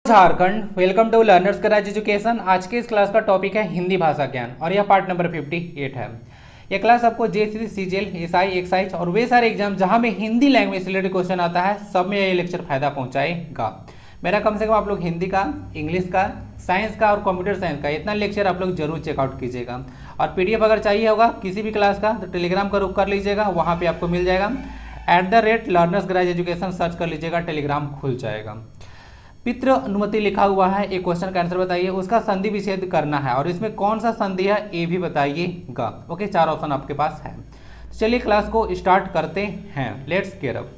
Jharkhand, welcome to learners कराज education. आज के इस क्लास का टॉपिक है हिंदी भाषा ज्ञान और यह पार्ट नंबर 58 है। यह क्लास आपको जेसीसी, सीजीएल, एसआई, एक्साइज और वे सारे एग्जाम जहां में हिंदी लैंग्वेज से रिलेटेड क्वेश्चन आता है, सब में यह लेक्चर फायदा पहुंचाएगा। मेरा कम से कम आप लोग हिंदी का, इंग्लिश का, साइंस का और कंप्यूटर साइंस का इतना लेक्चर आप लोग जरूर चेकआउट कीजिएगा। और पीडीएफ अगर चाहिए होगा किसी भी क्लास का तो टेलीग्राम का रुख कर लीजिएगा, वहाँ पर आपको मिल जाएगा। @लर्नर्स कराज एजुकेशन सर्च कर लीजिएगा, टेलीग्राम खुल जाएगा। पितृ अनुमति लिखा हुआ है, एक क्वेश्चन का आंसर बताइए। उसका संधि विच्छेद करना है और इसमें कौन सा संधि है ये भी बताइएगा। ओके, 4 ऑप्शन आपके पास है। तो चलिए क्लास को स्टार्ट करते हैं। Let's get up.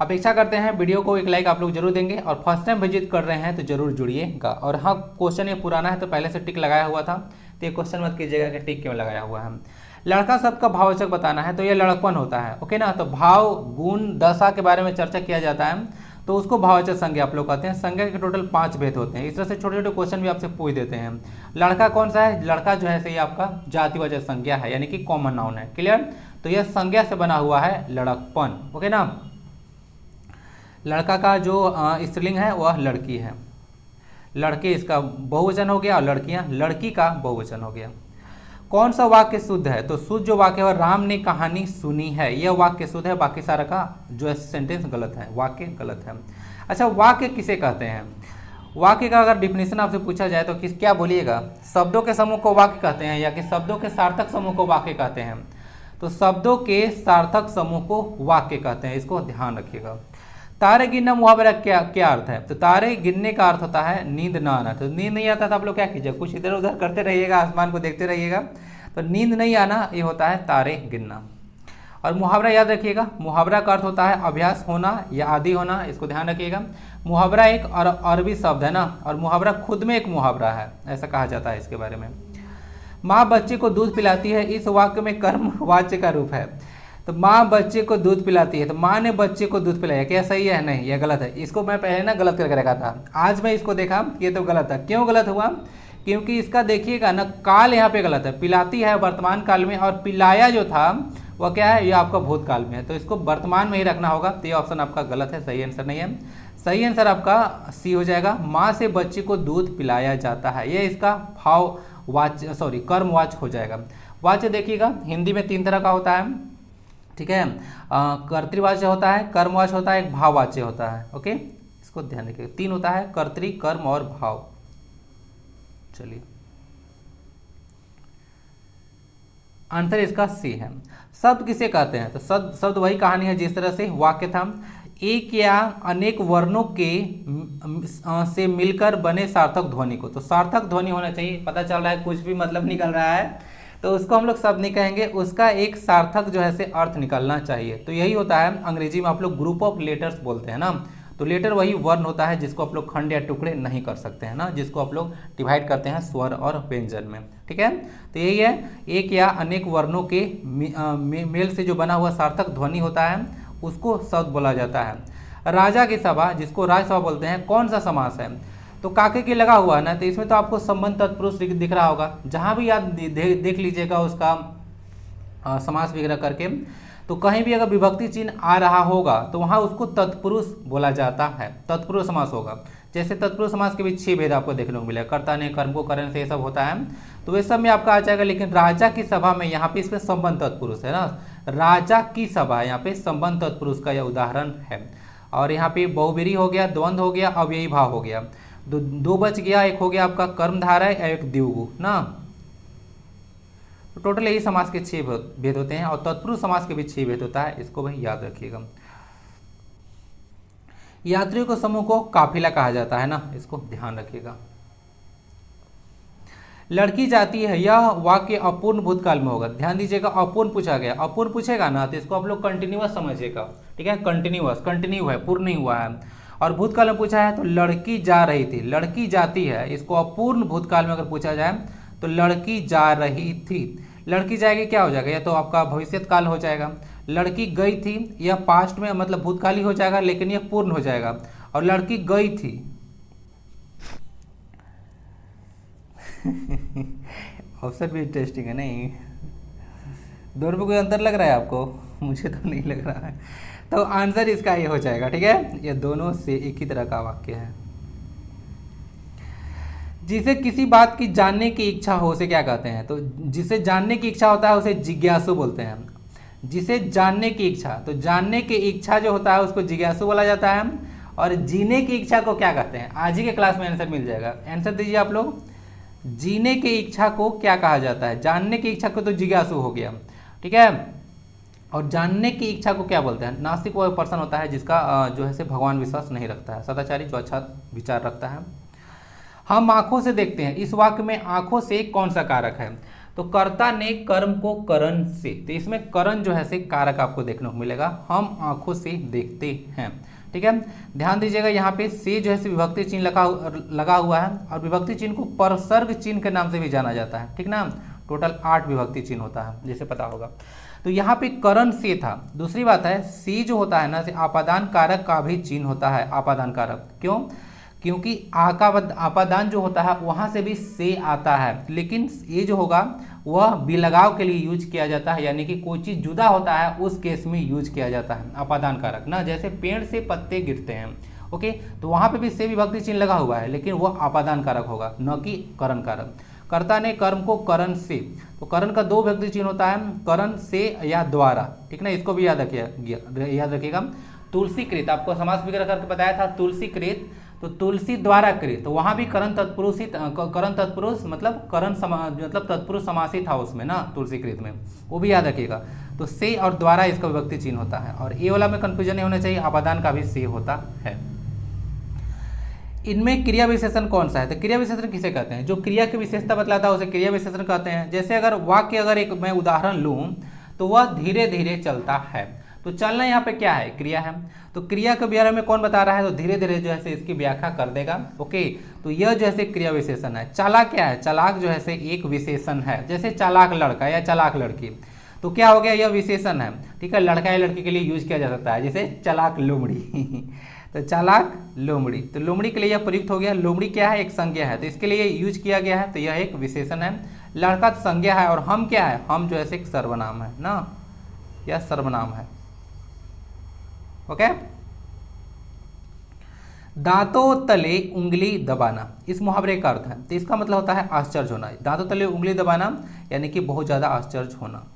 अपेक्षा करते हैं वीडियो को एक लाइक आप लोग जरूर देंगे और फर्स्ट टाइम विजिट कर रहे हैं तो जरूर जुड़िएगा। और हाँ, क्वेश्चन ये पुराना है तो पहले से टिक लगाया हुआ था, तो ये क्वेश्चन मत कीजिएगा कि टिक क्यों लगाया हुआ है। लड़का शब्द का भाववाचक बताना है तो ये लड़कपन होता है। ओके ना, तो भाव, गुण, दशा के बारे में चर्चा किया जाता है तो उसको भाववाचक संज्ञा आप लोग कहते हैं। संज्ञा के टोटल 5 भेद होते हैं। इस तरह से छोटे छोटे क्वेश्चन भी आपसे पूछ देते हैं। लड़का कौन सा है? लड़का जो है सही आपका जातिवाचक संज्ञा है, यानी कि कॉमन नाउन है। क्लियर? तो यह संज्ञा से बना हुआ है लड़कपन। ओके ना। लड़का का जो स्त्रीलिंग है वह लड़की है। लड़के इसका बहुवचन हो गया और लड़कियां लड़की का बहुवचन हो गया। कौन सा वाक्य शुद्ध है? तो शुद्ध जो वाक्य है, राम ने कहानी सुनी है, यह वाक्य शुद्ध है। बाकी सारा का जो सेंटेंस गलत है, वाक्य गलत है। अच्छा, वाक्य किसे कहते हैं? वाक्य का अगर डिफिनेशन आपसे पूछा जाए तो क्या बोलिएगा? शब्दों के समूह को वाक्य कहते हैं या कि शब्दों के सार्थक समूह को वाक्य कहते हैं? तो शब्दों के सार्थक समूह को वाक्य कहते हैं, इसको ध्यान रखिएगा। तारे गिनना मुहावरा क्या अर्थ है? तो तारे गिनने का अर्थ होता है नींद ना आना। तो नींद नहीं आता तो आप लोग क्या कीजिए, कुछ इधर उधर करते रहिएगा, आसमान को देखते रहिएगा। तो नींद नहीं आना ये होता है तारे गिनना। और मुहावरा याद रखिएगा, मुहावरा का अर्थ होता है अभ्यास होना या आदि होना, इसको ध्यान रखिएगा। मुहावरा एक अरबी शब्द है ना, और मुहावरा खुद में एक मुहावरा है, ऐसा कहा जाता है इसके बारे में। माँ बच्चे को दूध पिलाती है, इस वाक्य में कर्म वाच्य का रूप है। तो माँ बच्चे को दूध पिलाती है, तो माँ ने बच्चे को दूध पिलाया, क्या सही है? नहीं, यह गलत है। इसको मैं पहले ना गलत करके रखा था, आज मैं इसको देखा ये तो गलत है। क्यों गलत हुआ? क्योंकि इसका देखिएगा ना, काल यहाँ पे गलत है। पिलाती है वर्तमान काल में और पिलाया जो था वह क्या है, ये आपका भूतकाल में है, तो इसको वर्तमान में ही रखना होगा। तो ये ऑप्शन आपका गलत है, सही आंसर नहीं है। सही आंसर आपका सी हो जाएगा, माँ से बच्चे को दूध पिलाया जाता है। ये इसका भाव वाच्य, सॉरी कर्म वाच्य हो जाएगा। वाच्य देखिएगा हिंदी में 3 तरह का होता है, ठीक है। कर्तृवाच्य होता है, कर्मवाच्य होता है, एक भाववाच्य होता है। ओके, इसको ध्यान रखिएगा। 3 होता है, कर्तृ, कर्म और भाव। चलिए, आंसर इसका सी है। शब्द किसे कहते हैं? तो शब्द वही कहानी है जिस तरह से वाक्य था। एक या अनेक वर्णों के से मिलकर बने सार्थक ध्वनि को, तो सार्थक ध्वनि होना चाहिए। पता चल रहा है कुछ भी मतलब निकल रहा है तो उसको हम लोग शब्द नहीं कहेंगे, उसका एक सार्थक जो है से अर्थ निकलना चाहिए। तो यही होता है, अंग्रेजी में आप लोग ग्रुप ऑफ लेटर्स बोलते हैं ना। तो लेटर वही वर्ण होता है जिसको आप लोग खंड या टुकड़े नहीं कर सकते हैं ना, जिसको आप लोग डिवाइड करते हैं स्वर और व्यंजन में। ठीक है, तो यही है, एक या अनेक वर्णों के मेल से जो बना हुआ सार्थक ध्वनि होता है उसको शब्द बोला जाता है। राजा की सभा, जिसको राजसभा बोलते हैं, कौन सा समास है? तो काके के लगा हुआ है ना, तो इसमें तो आपको संबंध तत्पुरुष दिख रहा होगा। जहाँ भी आप देख लीजिएगा उसका समास वगैरह करके, तो कहीं भी अगर विभक्ति चिन्ह आ रहा होगा तो वहाँ उसको तत्पुरुष बोला जाता है, तत्पुरुष समास होगा। जैसे तत्पुरुष समास के भी 6 भेद आपको देखने को मिलेगा, कर्ता ने, कर्म को, करण से, ये सब होता है, तो वे सब में आपका आ जाएगा। लेकिन राजा की सभा में यहाँ पे इसमें संबंध तत्पुरुष है ना, राजा की सभा, यहाँ पे संबंध तत्पुरुष का यह उदाहरण है। और यहाँ पे बहुब्रीहि हो गया, द्वंद्व हो गया, अव्ययी भाव हो गया, दो बच गया, एक हो गया आपका कर्मधारय, एक द्विगु ना। तो टोटल यही समास के 6 भेद होते हैं और तत्पुरुष समास के भी 6 भेद होता है, इसको भाई याद रखिएगा। यात्रियों को समूह को काफिला कहा जाता है ना, इसको ध्यान रखिएगा। लड़की जाती है, यह वाक्य अपूर्ण भूतकाल में होगा। ध्यान दीजिएगा, अपूर्ण पूछा गया, अपूर्ण पूछेगा ना तो इसको आप लोग कंटिन्यूअस समझिएगा। ठीक है, कंटिन्यूअस, कंटिन्यू है, पूर्ण नहीं हुआ है। और भूतकाल में पूछा है तो लड़की जा रही थी, लड़की जाती है, इसको अपूर्ण भूतकाल में अगर पूछा जाए तो लड़की जा रही थी। लड़की जाएगी क्या हो जाएगा, या तो आपका भविष्यत काल हो जाएगा। लड़की गई थी, यह पास्ट में मतलब भूतकाल ही हो जाएगा, लेकिन यह पूर्ण हो जाएगा। और लड़की गई थी ऑप्शन भी इंटरेस्टिंग है नहीं, दोनों में कोई अंतर लग रहा है आपको? मुझे तो नहीं लग रहा है। तो आंसर इसका ये हो जाएगा। ठीक है, ये दोनों से एक ही तरह का वाक्य है। जिसे किसी बात की जानने की इच्छा हो उसे क्या कहते हैं? तो जिसे जानने की इच्छा होता है उसे जिज्ञासु बोलते हैं। जिसे जानने की इच्छा, तो जानने की इच्छा जो होता है उसको जिज्ञासु बोला जाता है। और जीने की इच्छा को क्या कहते हैं? आज ही के क्लास में आंसर मिल जाएगा। आंसर दीजिए आप लोग। जीने की इच्छा को क्या कहा जाता है? जानने की इच्छा को तो जिज्ञासु हो गया, ठीक है। और जानने की इच्छा को क्या बोलते हैं? नास्तिक वो पर्सन होता है जिसका जो है से भगवान विश्वास नहीं रखता है। सदाचारी जो अच्छा विचार रखता है। हम आंखों से देखते हैं, इस वाक्य में आंखों से कौन सा कारक है? तो कर्ता ने कर्म को करण से, तो इसमें करण जो है से कारक आपको देखने को मिलेगा। हम आंखों से देखते हैं, ठीक है। ध्यान दीजिएगा यहाँ पे से जो है से विभक्ति चिन्ह लगा हुआ है, और विभक्ति चिन्ह को परसर्ग चिन्ह के नाम से भी जाना जाता है, ठीक ना। टोटल 8 विभक्ति चिन्ह होता है, जैसे पता होगा। तो यहाँ पे करण से था। दूसरी बात है, से जो होता है ना, से आपादान कारक का भी चिन्ह होता है। आपादान कारक क्यों? क्योंकि आपादान जो होता है वहाँ से भी से आता है, लेकिन ये जो होगा वह विलगाव के लिए यूज किया जाता है, यानी कि कोई चीज़ जुदा होता है उस केस में यूज किया जाता है आपादान कारक ना। जैसे पेड़ से पत्ते गिरते हैं, ओके, तो वहाँ पे भी से विभक्ति चिन्ह लगा हुआ है, लेकिन वह आपादान कारक होगा, न कि करण कारक। कर्ता ने कर्म को करण से, तो करण का 2 विभक्ति चिन्ह होता है, करण से या द्वारा, ठीक ना। इसको भी याद रखिएगा। तुलसीकृत, आपको समास वगैरह करके बताया था, तुलसीकृत, तो तुलसी द्वारा कृत, तो वहां भी करण तत्पुरुष ही, करण तत्पुरुष मतलब मतलब तत्पुरुष समास ही था उसमें ना, तुलसीकृत में, वो भी याद रखिएगा। तो से और द्वारा इसका विभक्ति चिन्ह होता है। और ये वाला में कंफ्यूजन नहीं होना चाहिए, आपादान का भी से होता है। इनमें क्रिया विशेषण कौन सा है? तो क्रिया विशेषण किसे कहते हैं? जो क्रिया की विशेषता बतलाता है उसे क्रिया विशेषण कहते हैं। जैसे अगर वाक्य, अगर एक मैं उदाहरण लूं तो वह धीरे धीरे चलता है, तो चलना यहाँ पे क्या है? क्रिया है। तो क्रिया के बारे में कौन बता रहा है? तो धीरे धीरे जो है से इसकी व्याख्या कर देगा, ओके। तो यह जो है से क्रिया विशेषण है। चालाक क्या है? चालाक जो है से एक विशेषण है। जैसे चालाक लड़का या चालाक लड़की, तो क्या हो गया? यह विशेषण है, ठीक है। लड़का या लड़की के लिए यूज किया जा सकता है, जैसे चालाक लोमड़ी तो चालाक लोमड़ी, तो लोमड़ी के लिए यह प्रयुक्त हो गया। लोमड़ी क्या है? एक संज्ञा है, तो इसके लिए यूज किया गया है, तो यह एक विशेषण है। लड़का संज्ञा है, और हम क्या है? हम जो है से एक सर्वनाम है ना, यह सर्वनाम है, ओके। दांतों तले उंगली दबाना, इस मुहावरे का अर्थ है, तो इसका मतलब होता है आश्चर्य होना। दांतों तले उंगली दबाना यानी कि बहुत ज्यादा आश्चर्य होना।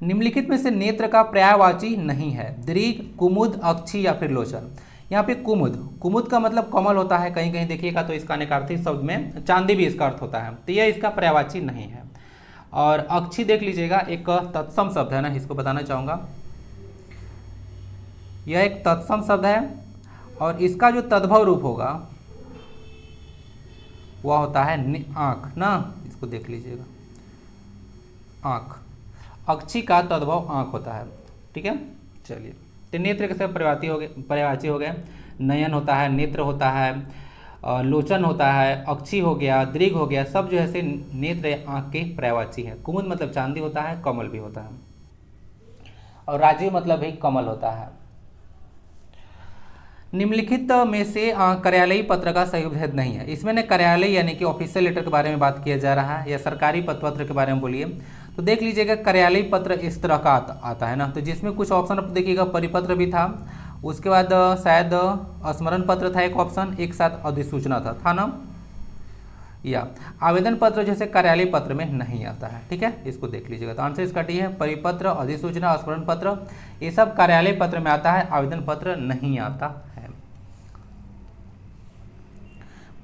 निम्नलिखित में से नेत्र का पर्यायवाची नहीं है? दीर्घ, कुमुद, अक्षी या फिर लोचन। यहाँ पे कुमुद का मतलब कमल होता है, कहीं कहीं देखिएगा तो इसका अनेकार्थी शब्द में चांदी भी इसका अर्थ होता है, तो यह इसका पर्यायवाची नहीं है। और अक्षी देख लीजिएगा, एक तत्सम शब्द है ना, इसको बताना चाहूंगा। यह एक तत्सम शब्द है, और इसका जो तद्भव रूप होगा वह होता है आंख ना, इसको देख लीजिएगा, आंख। अक्षी का तद्भव आंख होता है, ठीक है। चलिए, तो नेत्र के सब पर्यायवाची हो गए। नयन होता है, नेत्र होता है, लोचन होता है, अक्षी हो गया, दीर्घ हो गया, सब जो है से नेत्र आंख के पर्यायवाची है। कुमुद मतलब चांदी होता है, कमल भी होता है, और राजीव मतलब भी कमल होता है। निम्नलिखित में से कार्यालयी पत्र का सही भेद नहीं है। इसमें न कार्यालय यानी कि ऑफिशियल लेटर के बारे में बात किया जा रहा है, या सरकारी पत्र के बारे में बोलिए, तो देख लीजिएगा कार्यालयी पत्र इस तरह का आता है ना, तो जिसमें कुछ ऑप्शन आप देखिएगा, परिपत्र भी था, उसके बाद शायद स्मरण पत्र था एक ऑप्शन, एक साथ अधिसूचना था ना, या आवेदन पत्र जैसे कार्यालय पत्र में नहीं आता है, ठीक है। इसको देख लीजिएगा, तो आंसर इसका टी है। परिपत्र, अधिसूचना, स्मरण पत्र ये सब कार्यालय पत्र में आता है, आवेदन पत्र नहीं आता है।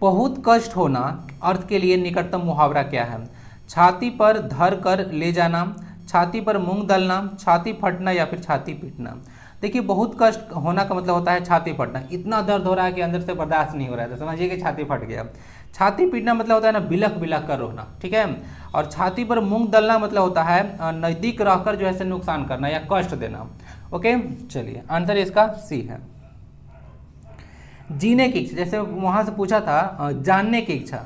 बहुत कष्ट होना अर्थ के लिए निकटतम मुहावरा क्या है? छाती पर धर कर ले जाना, छाती पर मूंग दलना, छाती फटना या फिर छाती पीटना। देखिए, बहुत कष्ट होना का मतलब होता है छाती फटना, इतना दर्द हो रहा है कि अंदर से बर्दाश्त नहीं हो रहा है, तो समझिए कि छाती फट गया। छाती पीटना मतलब होता है ना बिलख बिलख कर रोना, ठीक है। और छाती पर मूंग दलना मतलब होता है नजदीक रहकर जो है नुकसान करना या कष्ट देना, ओके। चलिए, आंसर इसका सी है। जीने की इच्छा, जैसे वहां से पूछा था जानने की इच्छा,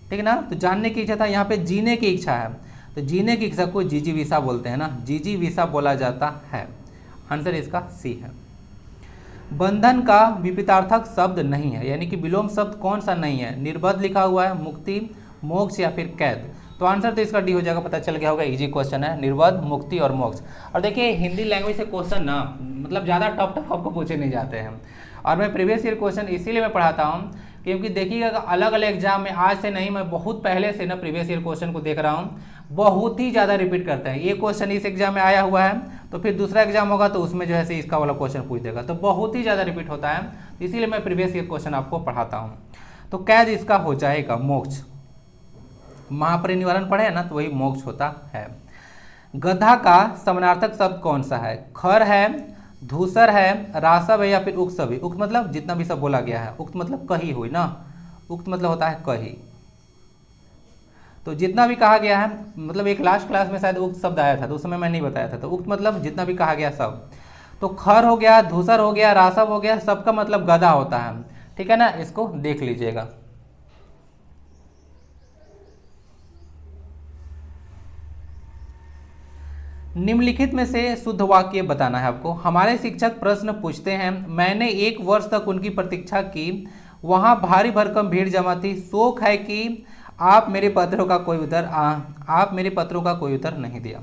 ठीक है ना, तो जानने की इच्छा था, यहाँ पे जीने की इच्छा है, तो जीने की इच्छा को जिजीविषा बोलते हैं ना, जिजीविषा बोला जाता है। आंसर इसका सी है। बंधन का विपरीतार्थक शब्द नहीं है, यानी कि विलोम शब्द कौन सा नहीं है? निर्बद्ध लिखा हुआ है, मुक्ति, मोक्ष या फिर कैद। तो आंसर तो इसका डी हो जाएगा, पता चल गया होगा, इजी क्वेश्चन है, निर्वध, मुक्ति और मोक्ष। और देखिए हिंदी लैंग्वेज से क्वेश्चन ना मतलब ज़्यादा टफ आपको पूछे नहीं जाते हैं, और मैं प्रीवियस ईयर क्वेश्चन इसीलिए मैं पढ़ाता हूँ क्योंकि देखिएगा अलग अलग एग्जाम में आज से नहीं, मैं बहुत पहले से ना प्रीवियस ईयर क्वेश्चन को देख रहा हूँ, बहुत ही ज़्यादा रिपीट करते हैं। ये क्वेश्चन इस एग्जाम में आया हुआ है तो फिर दूसरा एग्जाम होगा तो उसमें जो है इसका वाला क्वेश्चन पूछ देगा, तो बहुत ही ज़्यादा रिपीट होता है, इसीलिए मैं प्रीवियस ईयर क्वेश्चन आपको पढ़ाता हूँ। तो कैद इसका हो जाएगा मोक्ष, महापरिनिवारण पढ़े ना तो वही मोक्ष होता है। गधा का समानार्थक शब्द कौन सा है? खर है, धूसर है, रासव है या फिर उक्त सभी। उक्त मतलब जितना भी सब बोला गया है, उक्त मतलब कही हुई ना, उक्त मतलब होता है कही, तो जितना भी कहा गया है, मतलब एक लास्ट क्लास में शायद उक्त शब्द आया था तो उस समय मैं नहीं बताया था, तो उक्त मतलब जितना भी कहा गया सब। तो खर हो गया, धूसर हो गया, रासव हो गया, सबका मतलब गधा होता है, ठीक है ना, इसको देख लीजिएगा। निम्नलिखित में से शुद्ध वाक्य बताना है आपको। हमारे शिक्षक प्रश्न पूछते हैं, मैंने 1 वर्ष तक उनकी प्रतीक्षा की, वहां भारी भरकम भीड़ जमा थी, शोक है कि आप मेरे पत्रों का कोई उत्तर नहीं दिया।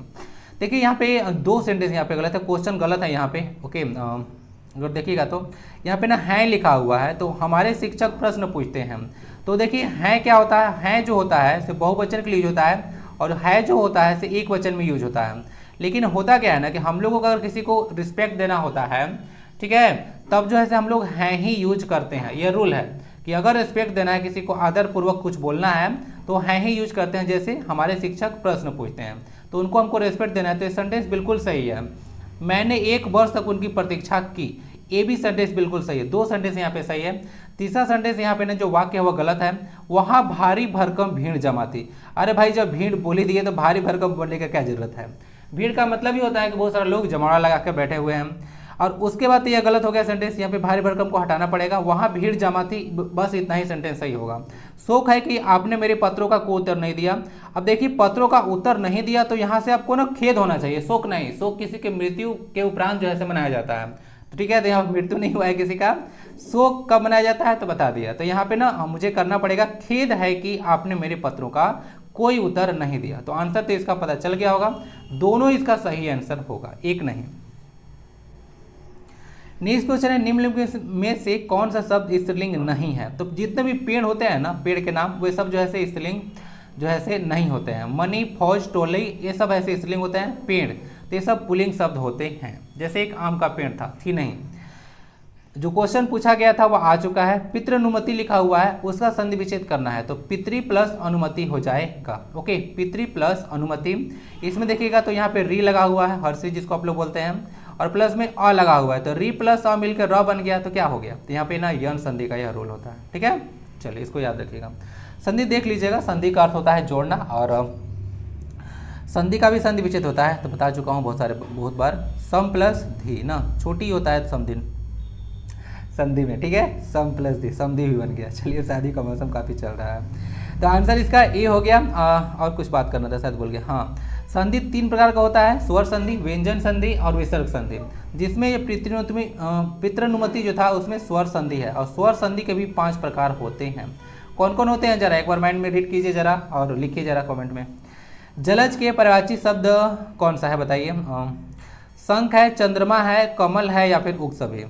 देखिए यहाँ पे 2 सेंटेंस यहाँ पे गलत है, क्वेश्चन गलत है यहाँ पे, ओके। अगर देखिएगा तो यहाँ पे ना है लिखा हुआ है, तो हमारे शिक्षक प्रश्न पूछते हैं, तो देखिए है क्या होता है जो होता है सिर्फ बहुवचन के लिए यूज होता है, और है जो होता है सिर्फ एक वचन में यूज होता है। लेकिन होता क्या है ना कि हम लोगों को अगर किसी को रिस्पेक्ट देना होता है, ठीक है, तब जो है हम लोग हैं ही यूज करते हैं। ये रूल है कि अगर रिस्पेक्ट देना है, किसी को आदरपूर्वक कुछ बोलना है तो हैं ही यूज करते हैं। जैसे हमारे शिक्षक प्रश्न पूछते हैं तो उनको हमको रिस्पेक्ट देना है, तो ये सेंटेंस बिल्कुल सही है। मैंने 1 वर्ष तक उनकी प्रतीक्षा की, ये भी सेंटेंस बिल्कुल सही है। 2 सेंटेंस यहाँ पे सही है। तीसरा सेंटेंस यहाँ पे ना जो वाक्य है वो गलत है, वहाँ भारी भरकम भीड़ जमा थी। अरे भाई जब भीड़ बोली दी है तो भारी भरकम बोलने का क्या जरूरत है? भीड़ का मतलब ही होता है कि बहुत सारे लोग जमावड़ा लगा के बैठे हुए हैं। और उसके बाद तो यह गलत हो गया सेंटेंस, यहाँ पे भारी भरकम को हटाना पड़ेगा, वहाँ भीड़ जमा थी, बस इतना ही सेंटेंस सही होगा। शोक है कि आपने मेरे पत्रों का कोई उत्तर नहीं दिया। अब देखिए पत्रों का उत्तर नहीं दिया तो यहाँ से आपको ना खेद होना चाहिए, शोक नहीं। शोक किसी के मृत्यु के उपरांत जो है मनाया जाता है, तो ठीक है, तो यहाँ मृत्यु नहीं हुआ है किसी का, शोक कब मनाया जाता है तो बता दिया। तो यहाँ पे ना मुझे करना पड़ेगा खेद है कि आपने मेरे पत्रों का कोई उत्तर नहीं दिया। तो आंसर तो इसका पता चल गया होगा, दोनों इसका सही आंसर होगा, एक नहीं। नेक्स्ट क्वेश्चन है, निम्नलिखित में से कौन सा शब्द स्त्रीलिंग नहीं है? तो जितने भी पेड़ होते हैं ना, पेड़ के नाम, वे सब जो है स्त्रीलिंग जो है नहीं होते हैं। मणि, फौज, टोलई, ये सब ऐसे स्त्रीलिंग होते हैं। पेड़ तो ये सब पुल्लिंग शब्द होते हैं। जैसे एक आम का पेड़ था, थी नहीं। जो क्वेश्चन पूछा गया था वो आ चुका है। पितृनुमति लिखा हुआ है, उसका संधि विच्छेद करना है, तो पितृ प्लस अनुमति हो जाएगा। ओके, पितृ प्लस अनुमति। इसमें देखिएगा तो यहाँ पे री लगा हुआ है, हर्षी जिसको आप लोग बोलते हैं, और प्लस में अ लगा हुआ है, तो री प्लस अ मिलकर र बन गया, तो क्या हो गया? तो यहाँ पे ना यन संधि का यह रूल होता है, ठीक है। चलिए इसको याद रखिएगा, संधि देख लीजिएगा। संधि का अर्थ होता है जोड़ना, और संधि का भी संधि विच्छेद होता है, तो बता चुका हूँ बहुत बार। सम प्लस धी ना, छोटी होता है समधि संधि में, ठीक है, सम प्लस धी, समधि भी बन गया। चलिए शादी का मौसम काफ़ी चल रहा है, तो आंसर इसका ए हो गया। और कुछ बात करना था शायद भूल गया। हाँ, संधि 3 प्रकार का होता है, स्वर संधि, व्यंजन संधि और विसर्ग संधि। जिसमें ये पितृनुमति जो था उसमें स्वर संधि है, और स्वर संधि के भी 5 प्रकार होते हैं। कौन कौन होते हैं जरा एक बार माइंड में रीड कीजिए जरा, और लिखिए जरा कमेंट में। जलज के पर्यायवाची शब्द कौन सा है बताइए? शंख है, चंद्रमा है, कमल है या फिर उक्त सभी।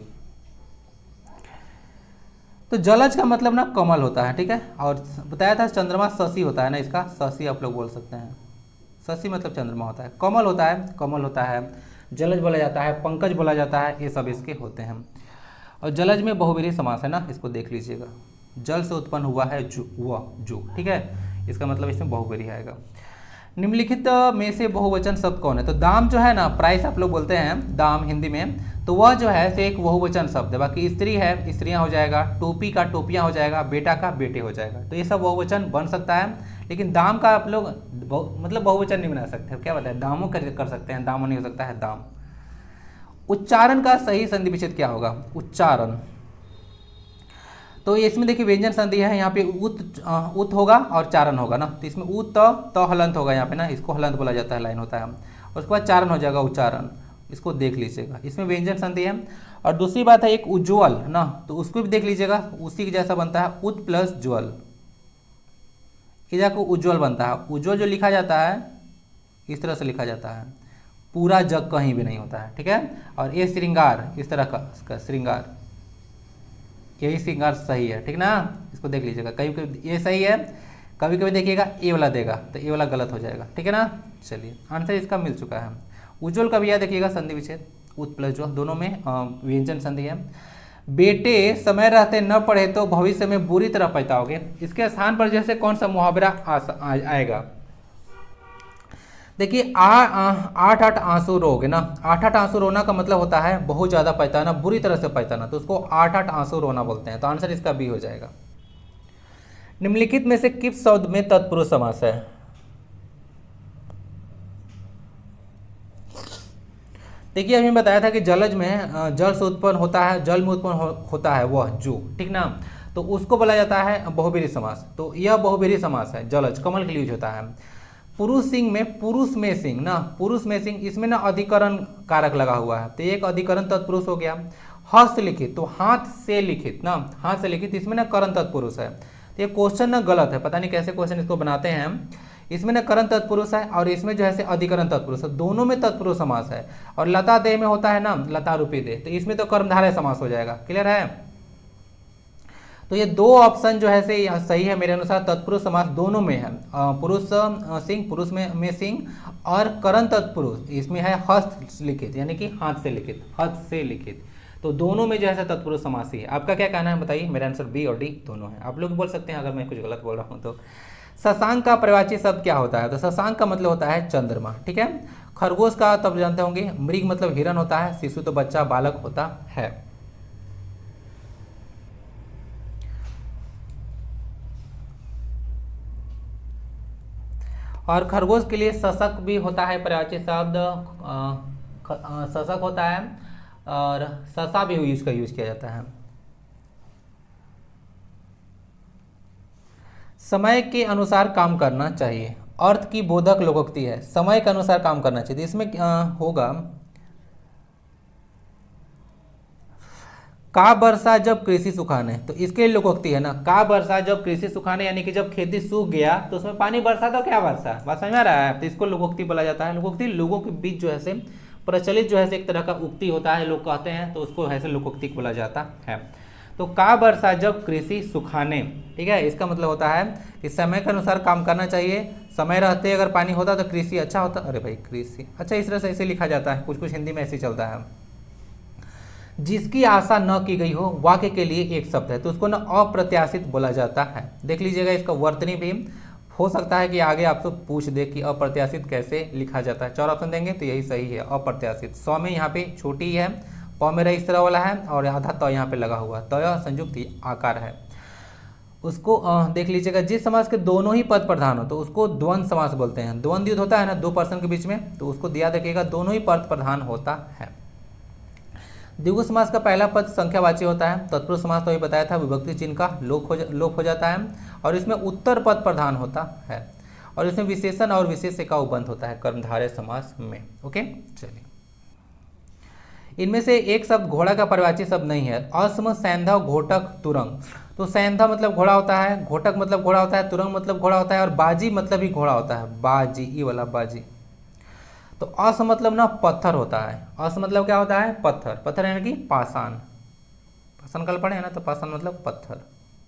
तो जलज का मतलब ना कमल होता है, ठीक है, और बताया था चंद्रमा शशि होता है ना, इसका शशि आप लोग बोल सकते हैं, शशि मतलब चंद्रमा होता है। कमल होता है, कमल होता है, जलज बोला जाता है, पंकज बोला जाता है, ये सब इसके होते हैं। और जलज में बहुव्रीहि समास है ना, इसको देख लीजिएगा। जल से उत्पन्न हुआ है जो, ठीक है, इसका मतलब इसमें बहुव्रीहि आएगा। निम्नलिखित में से बहुवचन शब्द कौन है? तो दाम जो है ना, प्राइस आप लोग बोलते हैं दाम हिंदी में, तो वह जो है से एक बहुवचन शब्द है। बाकी स्त्री है, स्त्रियां हो जाएगा, टोपी का टोपियां हो जाएगा, बेटा का बेटे हो जाएगा, तो ये सब बहुवचन बन सकता है। लेकिन दाम का आप लोग मतलब बहुवचन नहीं बना सकते, क्या बताए, दामों कर सकते हैं, दामों नहीं हो सकता है दाम। उच्चारण का सही संधि विच्छेद क्या होगा? उच्चारण, तो इसमें देखिए व्यंजन संधि है, यहाँ पे उत होगा और चारण होगा ना, तो इसमें उत तो हलंत होगा यहाँ पे ना, इसको हलंत बोला जाता है, लाइन होता है। और उसके बाद चारण हो जाएगा उच्चारण, इसको देख लीजिएगा, इसमें व्यंजन संधि है। और दूसरी बात है एक उज्ज्वल ना, तो उसको भी देख लीजिएगा, उसी के जैसा बनता है, उत प्लस ज्वल, इधर को उज्ज्वल बनता है। उज्ज्वल जो लिखा जाता है इस तरह से लिखा जाता है, पूरा जग कहीं भी नहीं होता है, ठीक है। और ये श्रृंगार, इस तरह का इसका श्रृंगार, यही श्रृंगार सही है, ठीक ना। इसको देख लीजिएगा, कभी कभी ये सही है, कभी कभी देखिएगा ए वाला देगा तो ए वाला गलत हो जाएगा, ठीक है ना। चलिए आंसर इसका मिल चुका है। उज्ज्वल का भी यह देखिएगा संधि विच्छेद, उत प्लस जो दोनों में व्यंजन संधि है। बेटे समय रहते न पढ़े तो भविष्य में बुरी तरह पछताओगे, इसके स्थान पर जैसे कौन सा मुहावरा आएगा। देखिए आठ आठ आंसू रोगे ना, आठ आठ आंसू रोना का मतलब होता है बहुत ज़्यादा पछताना, बुरी तरह से पछताना, तो उसको आठ आठ आंसू रोना बोलते हैं। तो आंसर इसका बी हो जाएगा। निम्नलिखित में से किस शब्द में तत्पुरुष समास है। देखिए अभी बताया था कि जलज में जल से उत्पन्न होता है, जल में उत्पन्न होता है वह जो, ठीक ना, तो उसको बोला जाता है बहुब्रीहि समास। तो यह बहुब्रीहि समास है, जलज कमल के लिए यूज होता है। पुरुष सिंह में पुरुष में सिंह ना, पुरुष में सिंह, इसमें ना अधिकरण कारक लगा हुआ है, तो एक अधिकरण तत्पुरुष हो गया। हस्तलिखित तो हाथ से लिखित ना, हाथ से लिखित, इसमें ना करण तत्पुरुष है। तो ये क्वेश्चन ना गलत है, पता नहीं कैसे क्वेश्चन इसको बनाते हैं हम। इसमें ना करण तत्पुरुष है और इसमें जो है से अधिकरण तत्पुरुष है, दोनों में तत्पुरुष समास है। और लता देह में होता है ना, लता रूपी देह, तो इसमें तो कर्मधारय समास हो जाएगा। क्लियर है। तो ये दो ऑप्शन जो है से सही है मेरे अनुसार, तत्पुरुष समास दोनों में है। पुरुष सिंह, पुरुष में सिंह, और करण तत्पुरुष इसमें है हस्त लिखित, यानी कि हाथ से लिखित, हस्त से लिखित, तो दोनों में जो है तत्पुरुष समास ही है। आपका क्या कहना है बताइए। मेरा आंसर बी और डी दोनों है। आप लोग बोल सकते हैं अगर मैं कुछ गलत बोल रहा हूँ तो। शशांक का पर्यायवाची शब्द क्या होता है। तो शशांक का मतलब होता है चंद्रमा, ठीक है। खरगोश का तब जानते होंगे, मृग मतलब हिरण होता है, शिशु तो बच्चा बालक होता है। और खरगोश के लिए शशक भी होता है पर्यायवाची शब्द, शशक होता है, और शशा भी यूज किया जाता है। समय के अनुसार काम करना चाहिए, अर्थ की बोधक लोकोक्ति है, समय के अनुसार काम करना चाहिए। इसमें होगा का वर्षा जब कृषि सुखाने, तो इसके लिए लोकोक्ति है ना, का वर्षा जब कृषि सुखाने, यानी कि जब खेती सूख गया तो उसमें पानी बरसा तो क्या वर्षा, बात समझ में आ रहा है। तो इसको लोकोक्ति बोला जाता है। लोकोक्ति लोगों के बीच जो है से प्रचलित जो है से एक तरह का उक्ति होता है, लोग कहते हैं, तो उसको ऐसे लोकोक्ति बोला जाता है। तो का वर्षा जब कृषि सुखाने, ठीक है, इसका मतलब होता है कि समय के अनुसार काम करना चाहिए। समय रहते अगर पानी होता तो कृषि अच्छा होता। अरे भाई कृषि अच्छा, इस तरह से ऐसे लिखा जाता है, कुछ कुछ हिंदी में ऐसे चलता है। जिसकी आशा न की गई हो वाक्य के लिए एक शब्द है, तो उसको ना अप्रत्याशित बोला जाता है। देख लीजिएगा, इसका वर्तनी भी हो सकता है कि आगे आपसे पूछ दे कि अप्रत्याशित कैसे लिखा जाता है। 4 ऑप्शन देंगे तो यही सही है, अप्रत्याशित। 100 में यहाँ पे छोटी है, प मेरा इस तरह वाला है, और आधा त यहाँ पे लगा हुआ, तय संयुक्त आकार है। उसको देख लीजिएगा, जिस समास के दोनों ही पद प्रधान हो तो उसको द्वंद्व समास बोलते हैं। द्वंद्व युद्ध होता है ना 2 पर्सन के बीच में, तो उसको दिया देखिएगा दोनों ही पद प्रधान होता है। द्विगु समास का पहला पद संख्यावाची होता है। तत्पुरुष समास तो ये बताया था, विभक्ति चिन्ह का लोप हो जाता है, और इसमें उत्तर पद प्रधान होता है, और इसमें विशेषण और विशेष्य का उबंध होता है कर्मधारय समास में। ओके, चलिए इनमें से एक शब्द घोड़ा का पर्यायवाची शब्द नहीं है। असम, सैंधव, घोटक, तुरंग। तो सैंधव मतलब घोड़ा होता है, घोटक मतलब घोड़ा होता है, तुरंग मतलब घोड़ा होता है, और बाजी मतलब भी घोड़ा होता है, बाजी, ये वाला बाजी। तो अस मतलब ना पत्थर होता है। अस मतलब क्या होता है, पत्थर, पत्थर यानी कि पाषाण। पाषाण काल पढ़े है ना, तो पाषाण मतलब पत्थर,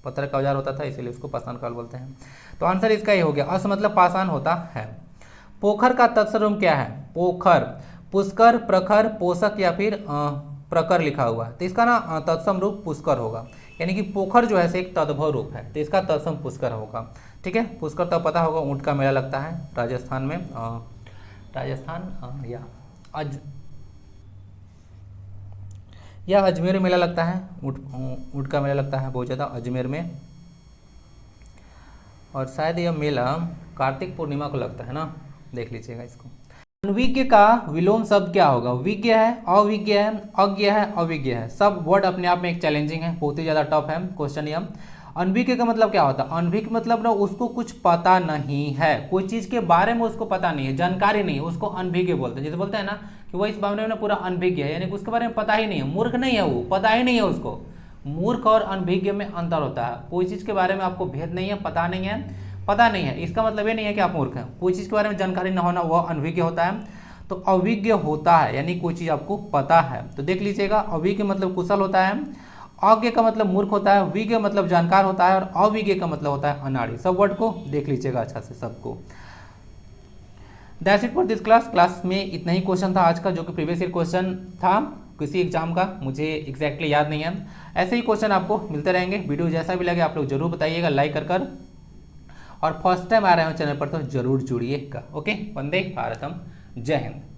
पत्थर का औजार होता था, इसीलिए उसको पाषाण काल बोलते हैं। तो आंसर इसका ही हो गया, अस मतलब पाषाण होता है। पोखर का तत्सम क्या है। पोखर, पुष्कर, प्रखर, पोषक या फिर प्रकर लिखा हुआ है, तो इसका ना तत्सम रूप पुष्कर होगा, यानी कि पोखर जो है से एक तद्भव रूप है, तो इसका तत्सम पुष्कर होगा। ठीक है, पुष्कर तो पता होगा, ऊँट का मेला लगता है राजस्थान में, राजस्थान या अजमेर मेला लगता है, ऊँट का मेला लगता है बहुत ज़्यादा अजमेर में, और शायद यह मेला कार्तिक पूर्णिमा को लगता है ना, देख लीजिएगा इसको। अनविज्ञ का विलोम शब्द क्या होगा। विज्ञ है, अविज्ञ है, अज्ञ है, अविज्ञ है। सब वर्ड अपने आप में एक चैलेंजिंग है, बहुत ही ज़्यादा टफ है क्वेश्चन यह। अनभिज्ञ का मतलब क्या होता है। अनभिज्ञ मतलब ना उसको कुछ पता नहीं है, कोई चीज़ के बारे में उसको पता नहीं है, जानकारी नहीं है, उसको अनभिज्ञ बोलते हैं। जैसे बोलते हैं ना कि वो इस मामले में ना पूरा अनभिज्ञ है, यानी कि उसके बारे में पता ही नहीं है, मूर्ख नहीं है, वो पता ही नहीं है उसको। मूर्ख और अनभिज्ञ में अंतर होता है। कोई चीज़ के बारे में आपको भेद नहीं है, पता नहीं है, पता नहीं है, इसका मतलब ये नहीं है कि आप मूर्ख हैं। कोई चीज़ के बारे में जानकारी न होना वह अनभिज्ञ होता है। तो अविज्ञ होता है यानी कोई चीज़ आपको पता है। तो देख लीजिएगा, अविज्ञ मतलब कुशल होता है, अज्ञ का मतलब मूर्ख होता है, विज्ञ मतलब जानकार होता है, और अविज्ञ का मतलब होता है अनाड़ी। सब वर्ड को देख लीजिएगा अच्छा से सबको। That's it for this class में इतना ही क्वेश्चन था आज का, जो कि प्रीवियस ईयर क्वेश्चन था किसी एग्जाम का, मुझे एग्जैक्टली याद नहीं है। ऐसे ही क्वेश्चन आपको मिलते रहेंगे। वीडियो जैसा भी लगे आप लोग जरूर बताइएगा लाइक कर और फर्स्ट टाइम आ रहे हो चैनल पर तो जरूर जुड़िएगा। ओके, वंदे भारतम, जय हिंद।